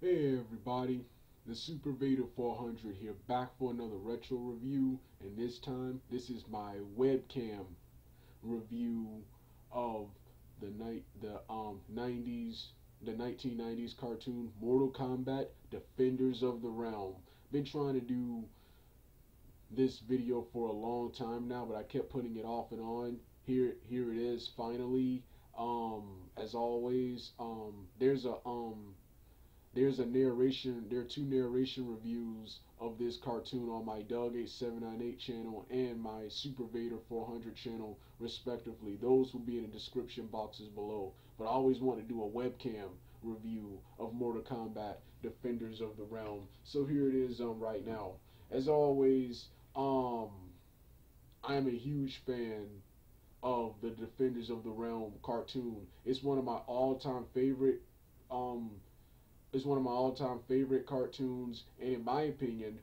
Hey everybody, the Super Vader 400 here, back for another retro review, and this time this is my webcam review of the 90s, the 1990s cartoon Mortal Kombat Defenders of the Realm. Been trying to do this video for a long time now, but I kept putting it off and on. Here it is finally. As always, there's a narration. There are two narration reviews of this cartoon on my Doug8798 channel and my Super Vader 400 channel, respectively. Those will be in the description boxes below. But I always want to do a webcam review of Mortal Kombat Defenders of the Realm. So here it is right now. As always, I am a huge fan of the Defenders of the Realm cartoon. It's one of my all-time favorite um it's one of my all-time favorite cartoons, and in my opinion,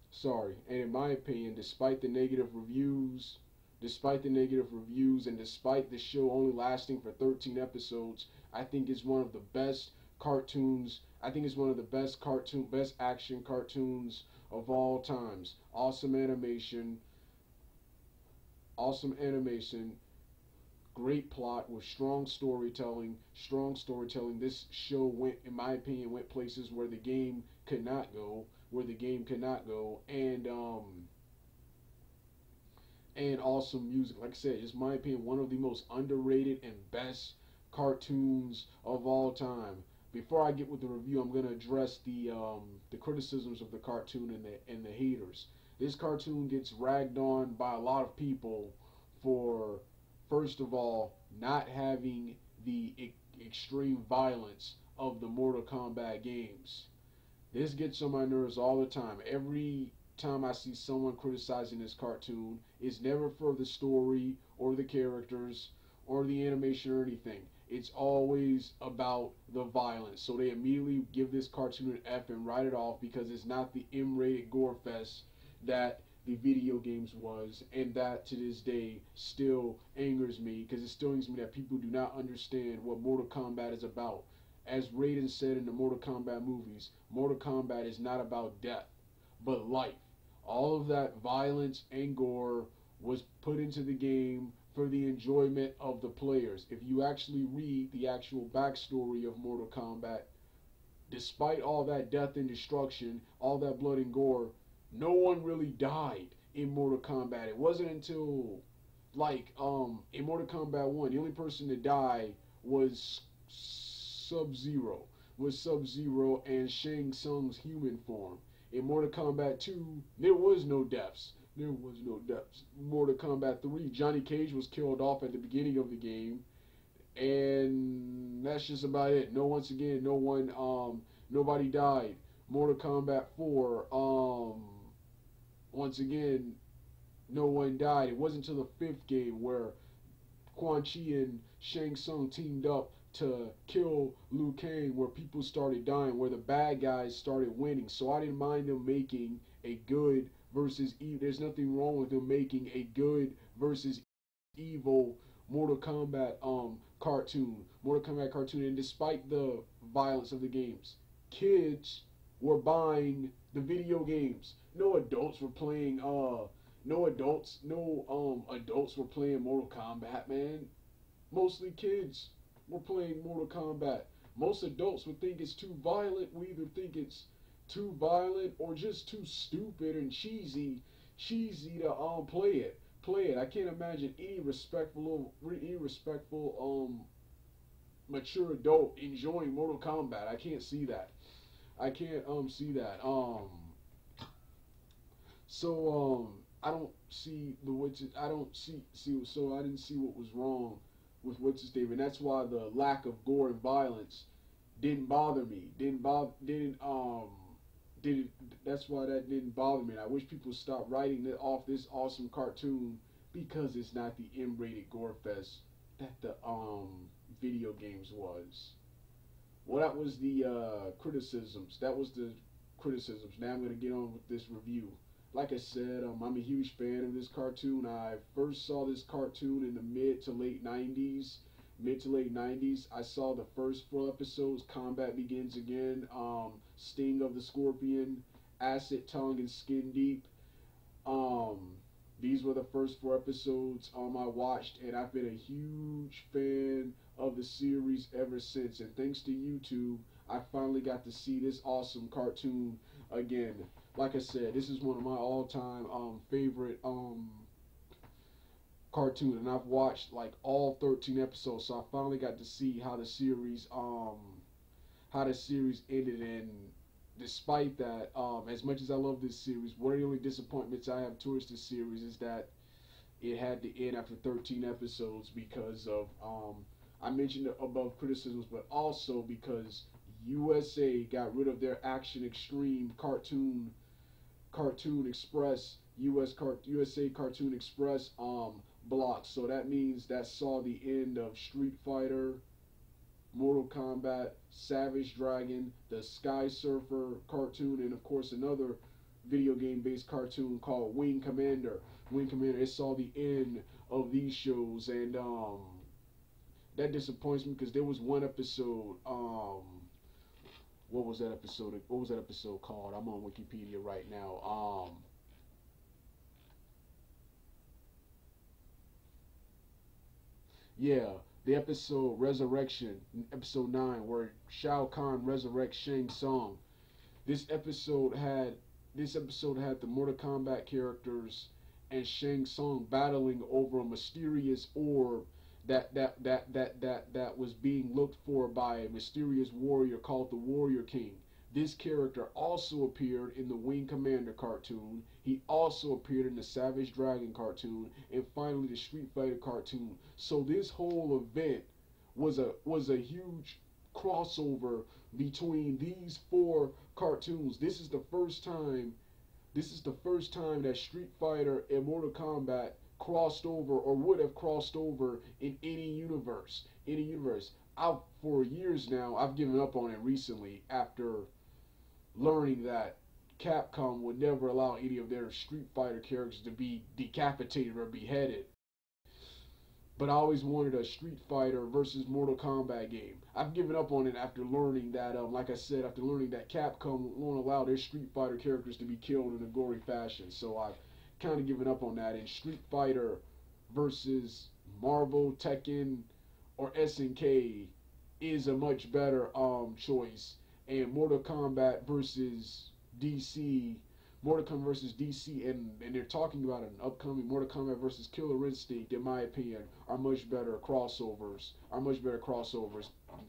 sorry, and in my opinion, despite the negative reviews, and despite the show only lasting for 13 episodes, I think it's one of the best cartoons. I think it's one of the best action cartoons of all times. Awesome animation, great plot with strong storytelling. This show went, in my opinion, went places where the game could not go, and awesome music. Like I said, it's my opinion one of the most underrated and best cartoons of all time. Before I get with the review, I'm gonna address the criticisms of the cartoon and the haters. This cartoon gets ragged on by a lot of people for, first of all, not having the extreme violence of the Mortal Kombat games. This gets on my nerves all the time. Every time I see someone criticizing this cartoon, it's never for the story or the characters or the animation or anything. It's always about the violence. So they immediately give this cartoon an F and write it off because it's not the M-rated gore fest that the video games was, and that to this day still angers me, because it still angers me that people do not understand what Mortal Kombat is about. As Raiden said in the Mortal Kombat movies, Mortal Kombat is not about death, but life. All of that violence and gore was put into the game for the enjoyment of the players. If you actually read the actual backstory of Mortal Kombat, despite all that death and destruction, all that blood and gore, no one really died in Mortal Kombat. It wasn't until in Mortal Kombat 1, the only person to die was Sub-Zero, and Shang Tsung's human form. In Mortal Kombat 2, there was no deaths. Mortal Kombat 3, Johnny Cage was killed off at the beginning of the game, and that's just about it. Nobody died. Mortal Kombat 4, once again, no one died. It wasn't until the fifth game where Quan Chi and Shang Tsung teamed up to kill Liu Kang where people started dying, where the bad guys started winning. So I didn't mind them making a good versus evil. There's nothing wrong with them making a good versus evil Mortal Kombat cartoon. And despite the violence of the games, kids were buying the video games. No adults were playing no adults were playing Mortal Kombat, man. Mostly kids were playing Mortal Kombat. Most adults would think it's too violent. We either think it's too violent or just too stupid and cheesy to play it. I can't imagine any respectful mature adult enjoying Mortal Kombat. I can't see that. I can't see that. I don't see the witches. I don't see. So I didn't see what was wrong with what's his name, and that's why the lack of gore and violence didn't bother me. That's why that didn't bother me. And I wish people would stop writing off this awesome cartoon because it's not the M-rated gore fest that the video games was. Well, that was the criticisms. Now I'm gonna get on with this review. Like I said, I'm a huge fan of this cartoon. I first saw this cartoon in the mid to late 90s. mid to late 90s. I saw the first 4 episodes. Combat Begins Again, Sting of the Scorpion, Acid Tongue, and Skin Deep. Um, these were the first 4 episodes I watched, and I've been a huge fan of the series ever since. And thanks to YouTube, I finally got to see this awesome cartoon again. Like I said, this is one of my all-time favorite cartoons, and I've watched like all 13 episodes. So I finally got to see how the series ended. And despite that, as much as I love this series, one of the only disappointments I have towards this series is that it had to end after 13 episodes because of I mentioned the above criticisms, but also because USA got rid of their Action Extreme Cartoon Express USA Cartoon Express block. So that means that saw the end of Street Fighter, Mortal Kombat, Savage Dragon, the Sky Surfer cartoon, and of course another video game based cartoon called Wing Commander. Wing Commander, it saw the end of these shows, and that disappoints me because there was one episode, what was that episode? What was that episode called? I'm on Wikipedia right now. Yeah, the episode Resurrection, episode 9, where Shao Kahn resurrects Shang Tsung. This episode had the Mortal Kombat characters and Shang Tsung battling over a mysterious orb that was being looked for by a mysterious warrior called the Warrior King. This character also appeared in the Wing Commander cartoon. He also appeared in the Savage Dragon cartoon, and finally the Street Fighter cartoon. So this whole event was a huge crossover between these 4 cartoons. This is the first time that Street Fighter and Mortal Kombat crossed over, or would have crossed over, in any universe. For years now, I've given up on it recently after learning that Capcom would never allow any of their Street Fighter characters to be decapitated or beheaded. But I always wanted a Street Fighter versus Mortal Kombat game. I've given up on it after learning that, like I said, after learning that Capcom won't allow their Street Fighter characters to be killed in a gory fashion. So I've kind of given up on that. And Street Fighter versus Marvel, Tekken, or SNK is a much better choice. And Mortal Kombat versus DC, and they're talking about an upcoming Mortal Kombat versus Killer Instinct, in my opinion, are much better crossovers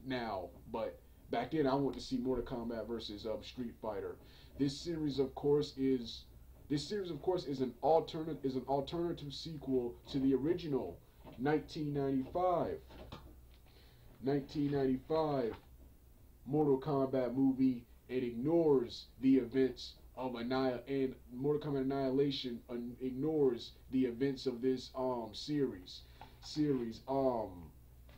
now. But back then, I wanted to see Mortal Kombat versus Street Fighter. This series, of course, is an alternative sequel to the original 1995 Mortal Kombat movie. It ignores the events of Mortal Kombat Annihilation ignores the events of this series.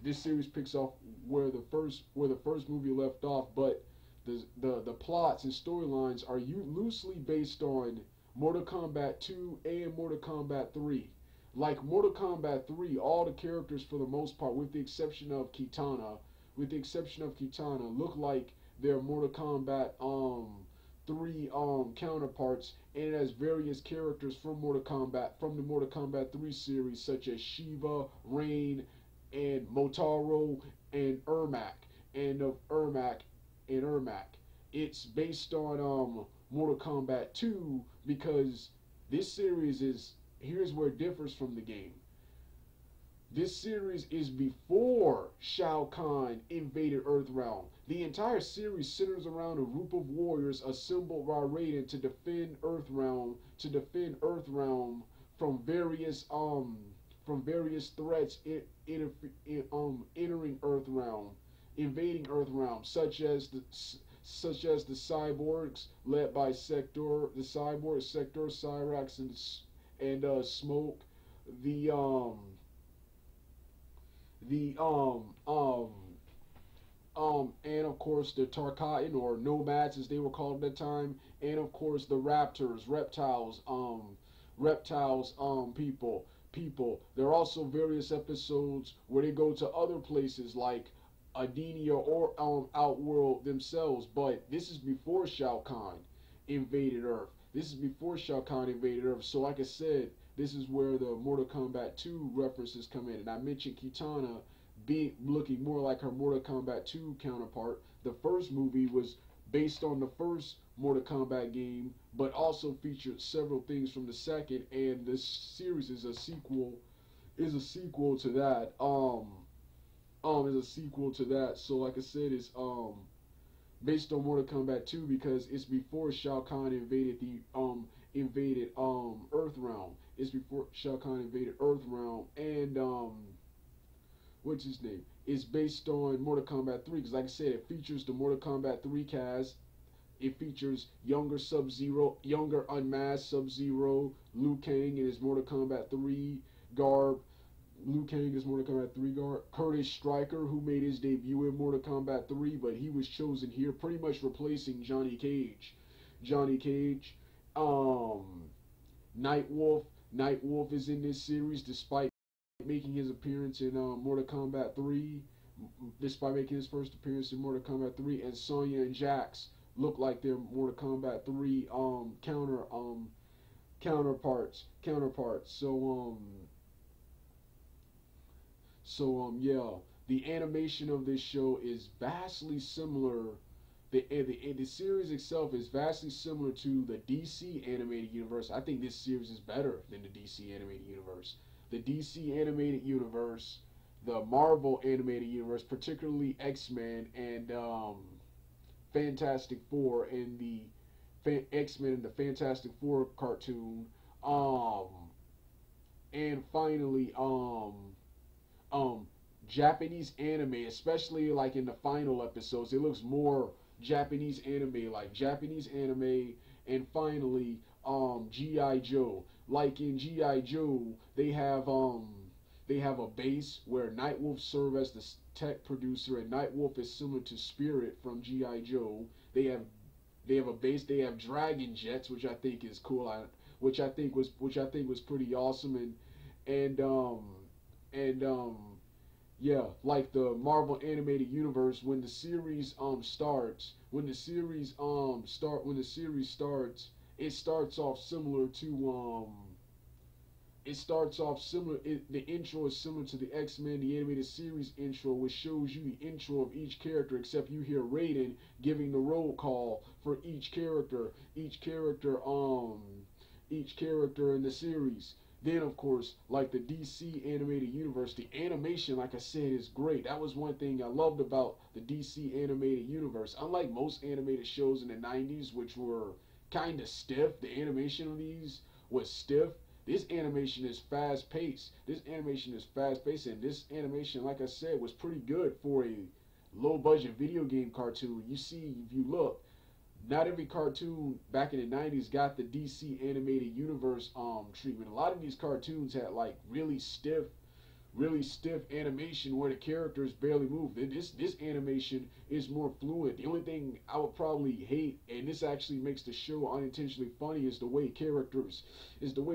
This series picks up where the first movie left off, but the plots and storylines are loosely based on Mortal Kombat 2 and Mortal Kombat 3. Like Mortal Kombat 3, all the characters, for the most part, with the exception of Kitana, look like their Mortal Kombat 3 counterparts, and it has various characters from the Mortal Kombat 3 series, such as Shiva, Rain, and Motaro, and Ermac. It's based on Mortal Kombat 2 because this series here's where it differs from the game. This series is before Shao Kahn invaded Earthrealm. The entire series centers around a group of warriors assembled by Raiden to defend Earthrealm, from various threats entering Earthrealm, invading Earthrealm, such as the cyborgs led by Sector, Cyrax, and Smoke, and of course the Tarkatan, or Nomads as they were called at that time, and of course the Reptiles people, people. There are also various episodes where they go to other places like Adenia or Outworld themselves, but this is before Shao Kahn invaded Earth. This is before Shao Kahn invaded Earth. So like I said, this is where the Mortal Kombat 2 references come in. And I mentioned Kitana being looking more like her Mortal Kombat 2 counterpart. The first movie was based on the first Mortal Kombat game, but also featured several things from the second, and this series is a sequel to that. Is a sequel to that. So like I said, it's based on Mortal Kombat 2 because it's before Shao Kahn invaded the Earth realm. It's before Shao Kahn invaded Earth realm, and what's his name? It's based on Mortal Kombat 3 because like I said, it features the Mortal Kombat 3 cast. It features younger Sub-Zero, younger unmasked Sub-Zero, Liu Kang in his Mortal Kombat 3 garb. Liu Kang is Mortal Kombat 3 guard. Curtis Stryker, who made his debut in Mortal Kombat 3, but he was chosen here, pretty much replacing Johnny Cage. Johnny Cage. Nightwolf. Nightwolf is in this series despite making his appearance in Mortal Kombat 3. Despite making his first appearance in Mortal Kombat 3. And Sonya and Jax look like they're Mortal Kombat 3 counterparts. Yeah, the animation of this show is vastly similar. The series itself is vastly similar to the DC animated universe. I think this series is better than the DC animated universe. The DC animated universe, the Marvel animated universe, particularly X-Men and Fantastic Four and the X-Men and the Fantastic Four cartoon, and finally Japanese anime, especially like in the final episodes, it looks more Japanese anime, and finally G.I. Joe. Like in G.I. Joe, they have a base where Nightwolf serves as the tech producer, and Nightwolf is similar to Spirit from G.I. Joe. They have a base. They have dragon jets, which I think is cool. Which I think was pretty awesome, and yeah, like the Marvel animated universe, when the series starts, it starts off similar to the intro is similar to the X-Men the animated series intro, which shows you the intro of each character, except you hear Raiden giving the roll call for each character in the series. Then, of course, like the DC animated universe, the animation, like I said, is great. That was one thing I loved about the DC animated universe. Unlike most animated shows in the 90s, which were kind of stiff, the animation of these was stiff. This animation is fast-paced. And this animation, like I said, was pretty good for a low-budget video game cartoon. You see, if you look, not every cartoon back in the 90s got the DC animated universe treatment. A lot of these cartoons had like really stiff animation where the characters barely move. This animation is more fluid. The only thing I would probably hate, and this actually makes the show unintentionally funny, is the way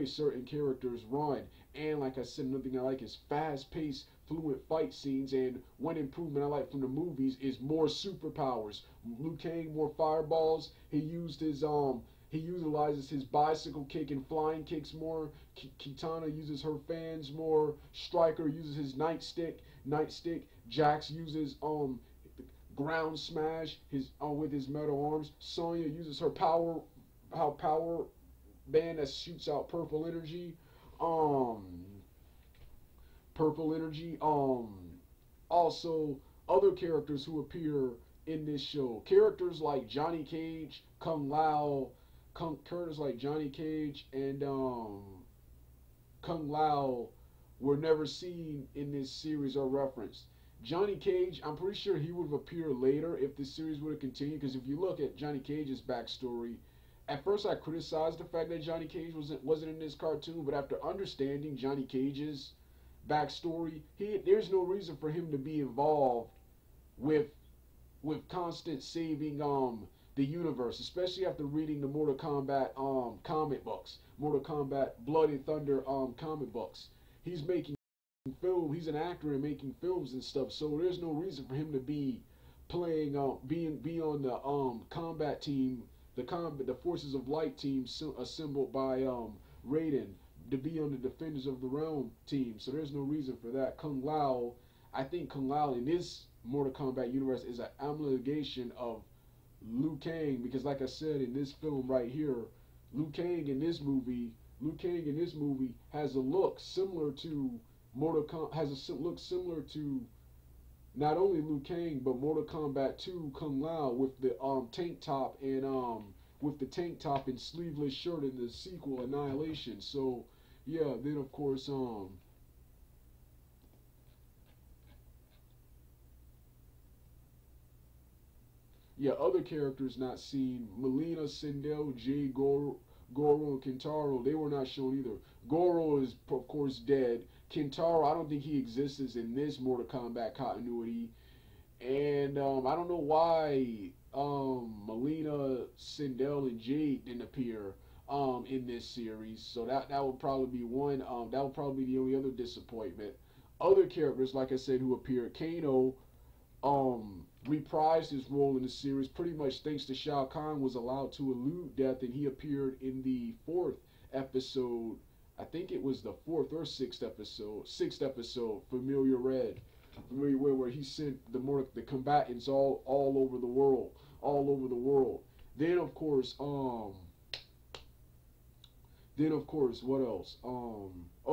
certain characters run. And like I said, another thing I like is fast-paced, fluid fight scenes. And one improvement I like from the movies is more superpowers. Liu Kang, more fireballs. He utilizes his bicycle kick and flying kicks more. Kitana uses her fans more. Stryker uses his nightstick. Jax uses ground smash with his metal arms. Sonya uses her power band that shoots out purple energy. Also other characters who appear in this show. Characters like Johnny Cage, characters like Johnny Cage and Kung Lao were never seen in this series or referenced. Johnny Cage, I'm pretty sure he would have appeared later if this series would have continued, because if you look at Johnny Cage's backstory, at first I criticized the fact that Johnny Cage wasn't in this cartoon, but after understanding Johnny Cage's backstory, there's no reason for him to be involved with constant saving the universe, especially after reading the Mortal Kombat comic books, Mortal Kombat Blood and Thunder comic books. he's making film. He's an actor and making films and stuff. So there's no reason for him to be playing be on the combat team, the Forces of Light team assembled by Raiden, to be on the Defenders of the Realm team. So there's no reason for that. Kung Lao, I think Kung Lao in this Mortal Kombat universe is an amalgamation of Liu Kang, because like I said in this film right here, Liu Kang in this movie, has a look similar to look similar to not only Liu Kang but Mortal Kombat 2 Kung Lao with the tank top and sleeveless shirt in the sequel Annihilation. So yeah, then of course yeah, other characters not seen: Melina, Sindel, Jay, Goro, and Kintaro. They were not shown either. Goro is of course dead. Kintaro, I don't think he exists in this Mortal Kombat continuity. And I don't know why Melina, Sindel, and Jade didn't appear in this series. So that would probably be one. That would probably be the only other disappointment. Other characters, like I said, who appeared: Kano reprised his role in the series pretty much thanks to Shao Kahn was allowed to elude death, and he appeared in the fourth episode. I think it was the fourth or sixth episode, Familiar Red, where he sent the combatants all over the world, Then of course, what else? Oh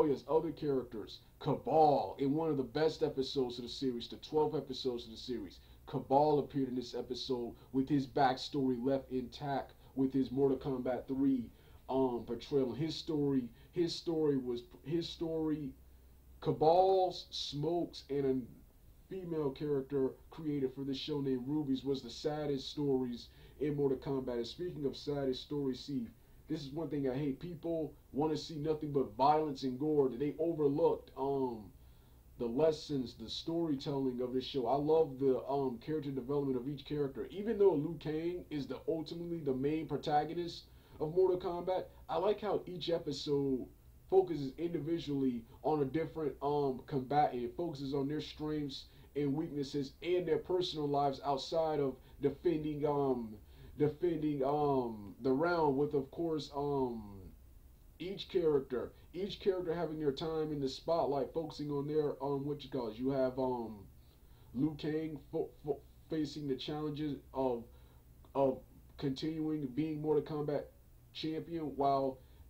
yes, other characters. Cabal in one of the best episodes of the series, the 12 episodes of the series. Cabal appeared in this episode with his backstory left intact with his Mortal Kombat 3 portrayal. His story, Cabal's, Smokes, and a female character created for this show named Rubies was the saddest stories in Mortal Kombat. And speaking of saddest stories, see, this is one thing I hate. People want to see nothing but violence and gore. They overlooked the lessons, the storytelling of this show. I love the character development of each character. Even though Liu Kang is ultimately the main protagonist of Mortal Kombat, I like how each episode focuses individually on a different combatant. It focuses on their strengths and weaknesses and their personal lives outside of defending the realm, with of course each character having their time in the spotlight, focusing on their you have Liu Kang facing the challenges of continuing being Mortal Kombat champion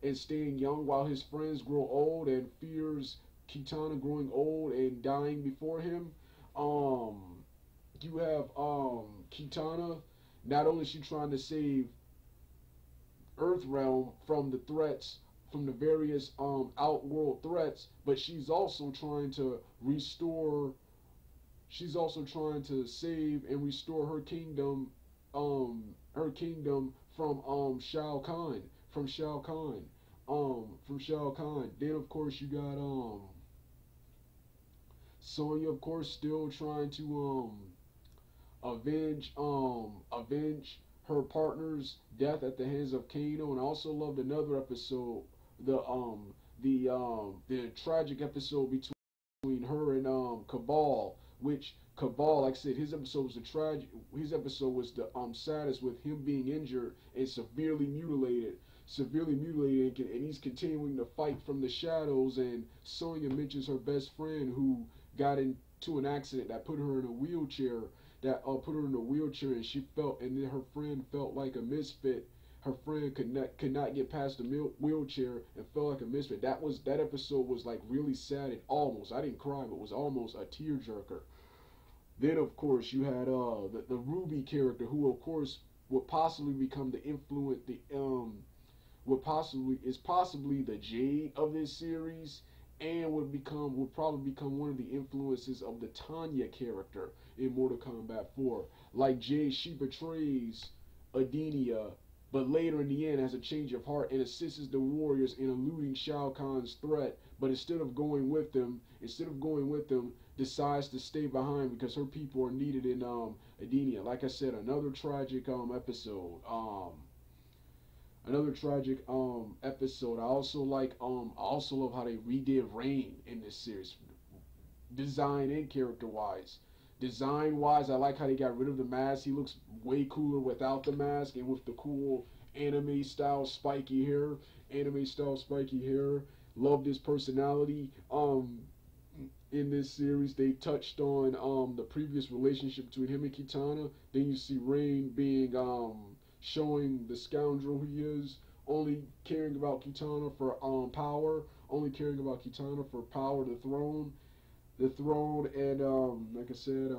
and staying young while his friends grow old, and fears Kitana growing old and dying before him. You have Kitana. Not only is she trying to save Earthrealm from the threats, from the various outworld threats, but she's also trying to restore. She's also trying to save and restore her kingdom from Shao Kahn, Then of course you got Sonya, of course, still trying to avenge her partner's death at the hands of Kano. And I also loved another episode, the tragic episode between her and Cabal, which Cabal, like I said, his episode was the saddest, with him being injured and severely mutilated, and he's continuing to fight from the shadows. And Sonya mentions her best friend who got into an accident that put her in a wheelchair, and she felt, and then her friend felt like a misfit. Her friend could not get past the wheelchair and felt like a misfit. That episode was like really sad, and almost, I didn't cry, but was almost a tearjerker. Then of course you had the Ruby character, who of course would possibly become possibly the Jade of this series, and would probably become one of the influences of the Tanya character in Mortal Kombat 4. Like Jade, she betrays Adenia, but later in the end has a change of heart and assists the warriors in eluding Shao Kahn's threat. But instead of going with them, decides to stay behind because her people are needed in Adenia. Like I said, another tragic episode. Another tragic episode. I also love how they redid Rain in this series, design and character wise. Design wise, I like how they got rid of the mask. He looks way cooler without the mask and with the cool anime style spiky hair. Anime style spiky hair. Loved his personality. In this series, they touched on the previous relationship between him and Kitana. Then you see Rain being showing the scoundrel he is, only caring about Kitana for power, only caring about Kitana for power, the throne, and like I said,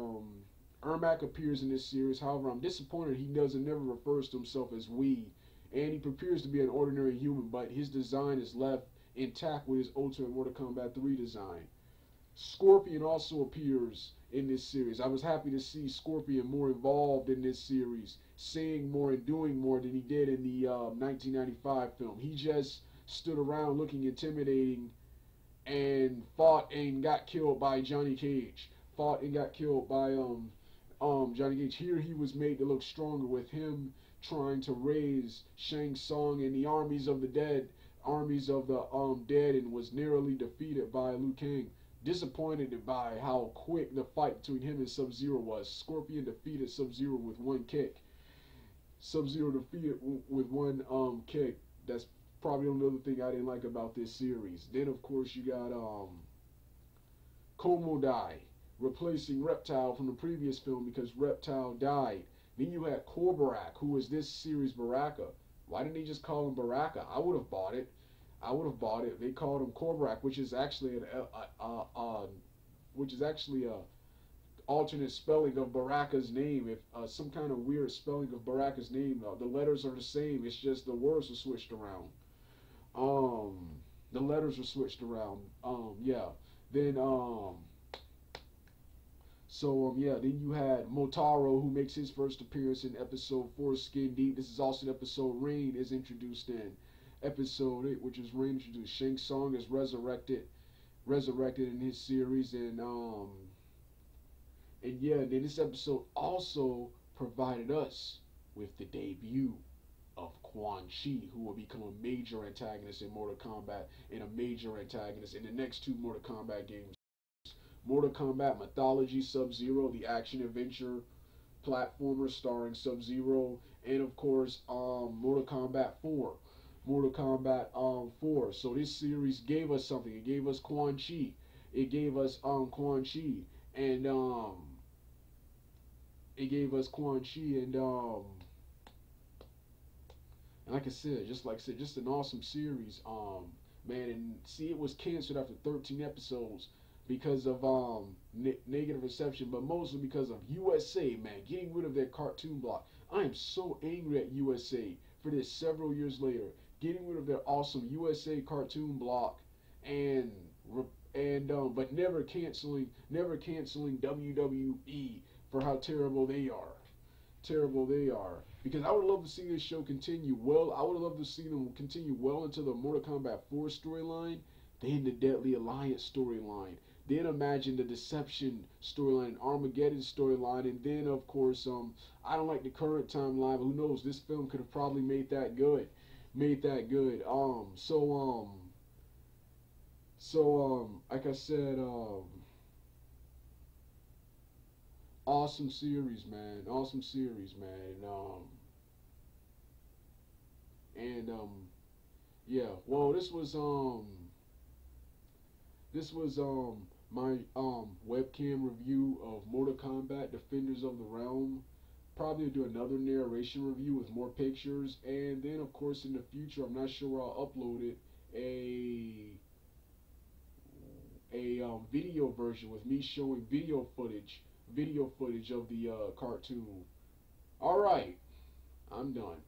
Ermac appears in this series. However, I'm disappointed he never refers to himself as we, and he appears to be an ordinary human, but his design is left intact with his Ultimate Mortal Kombat 3 design. Scorpion also appears in this series. I was happy to see Scorpion more involved in this series, saying more and doing more than he did in the 1995 film. He just stood around looking intimidating and fought and got killed by Johnny Cage. Fought and got killed by Johnny Cage. Here he was made to look stronger with him trying to raise Shang Tsung and the armies of the dead, and was narrowly defeated by Liu Kang. Disappointed by how quick the fight between him and Sub-Zero was. Scorpion defeated Sub-Zero with one kick. Sub-Zero defeated with one kick. That's probably another thing I didn't like about this series. Then of course you got Komodai replacing Reptile from the previous film because Reptile died. Then you had Korbarak, who was this series Baraka. Why didn't they just call him Baraka? I would have bought it. They called him Korbarak, which is actually a alternate spelling of Baraka's name. If some kind of weird spelling of Baraka's name, the letters are the same. It's just the words are switched around. The letters are switched around. Yeah. Then then you had Motaro, who makes his first appearance in episode 4, Skin Deep. This is also the episode Rain is introduced in. Episode 8, which is Rain introduced. Shang Tsung is resurrected in his series, and then this episode also provided us with the debut of Quan Chi, who will become a major antagonist in Mortal Kombat and a major antagonist in the next two Mortal Kombat games. Mortal Kombat Mythology Sub-Zero, the action-adventure platformer starring Sub-Zero, and of course Mortal Kombat 4. Mortal Kombat 4. So this series gave us something. It gave us Quan Chi. It gave us Quan Chi, and like I said, just an awesome series. Man, and see, it was canceled after 13 episodes because of negative reception, but mostly because of USA, man, getting rid of their cartoon block. I am so angry at USA for this several years later, getting rid of their awesome USA cartoon block, but never canceling WWE for how terrible they are. Because I would love to see this show continue well. I would love to see them continue well into the Mortal Kombat 4 storyline, then the Deadly Alliance storyline, then imagine the Deception storyline, Armageddon storyline, and then of course I don't like the current timeline, but who knows, this film could have probably made that good. Like I said, awesome series, man. Yeah. Well, this was my webcam review of Mortal Kombat Defenders of the Realm. Probably do another narration review with more pictures, and then of course in the future, I'm not sure where I'll upload it, a video version with me showing video footage of the cartoon. All right, I'm done.